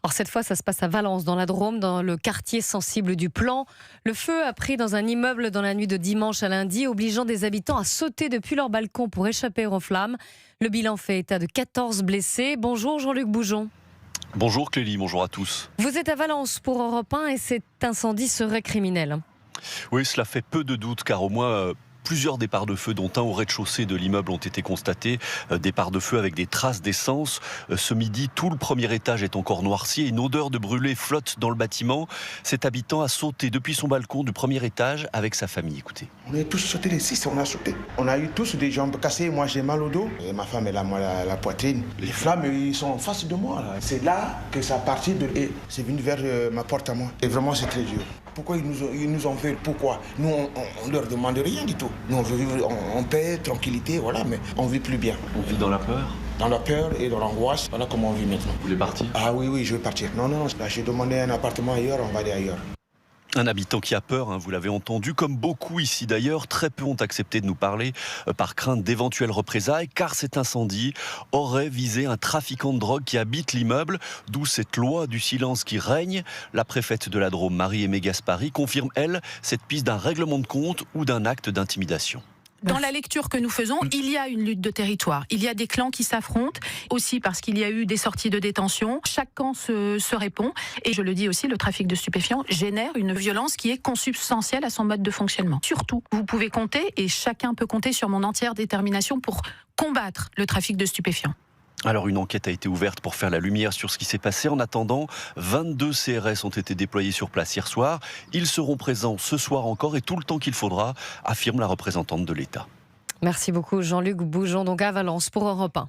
Alors cette fois, ça se passe à Valence, dans la Drôme, dans le quartier sensible du Plan. Le feu a pris dans un immeuble dans la nuit de dimanche à lundi, obligeant des habitants à sauter depuis leur balcon pour échapper aux flammes. Le bilan fait état de 14 blessés. Bonjour Jean-Luc Boujon. Bonjour Clélie, bonjour à tous. Vous êtes à Valence pour Europe 1 et cet incendie serait criminel. Oui, cela fait peu de doute car au moins plusieurs départs de feu, dont un au rez-de-chaussée de l'immeuble, ont été constatés. Départs de feu avec des traces d'essence. Ce midi, tout le premier étage est encore noirci et une odeur de brûlé flotte dans le bâtiment. Cet habitant a sauté depuis son balcon du premier étage avec sa famille. Écoutez. On est tous sautés les 6, on a sauté. On a eu tous des jambes cassées, moi j'ai mal au dos. Et ma femme elle a mal à la poitrine. Les flammes, ils sont en face de moi. Là. C'est là que ça a parti et c'est venu vers ma porte à moi. Et vraiment c'est très dur. Pourquoi ils nous en veulent? Pourquoi? Nous on leur demande rien du tout. Nous on veut vivre en paix, tranquillité, voilà, mais on vit plus bien. On vit dans la peur? Dans la peur et dans l'angoisse, voilà comment on vit maintenant. Vous voulez partir? Ah oui, je veux partir. Non, là j'ai demandé un appartement ailleurs, on va aller ailleurs. Un habitant qui a peur, vous l'avez entendu, comme beaucoup ici d'ailleurs. Très peu ont accepté de nous parler par crainte d'éventuelles représailles, car cet incendie aurait visé un trafiquant de drogue qui habite l'immeuble, d'où cette loi du silence qui règne. La préfète de la Drôme, Marie-Aimée Gaspari, confirme, elle, cette piste d'un règlement de compte ou d'un acte d'intimidation. Dans la lecture que nous faisons, il y a une lutte de territoire. Il y a des clans qui s'affrontent, aussi parce qu'il y a eu des sorties de détention. Chaque camp se répond. Et je le dis aussi, le trafic de stupéfiants génère une violence qui est consubstantielle à son mode de fonctionnement. Surtout, vous pouvez compter, et chacun peut compter sur mon entière détermination pour combattre le trafic de stupéfiants. Alors une enquête a été ouverte pour faire la lumière sur ce qui s'est passé. En attendant, 22 CRS ont été déployés sur place hier soir. Ils seront présents ce soir encore et tout le temps qu'il faudra, affirme la représentante de l'État. Merci beaucoup Jean-Luc Boujon, donc à Valence pour Europe 1.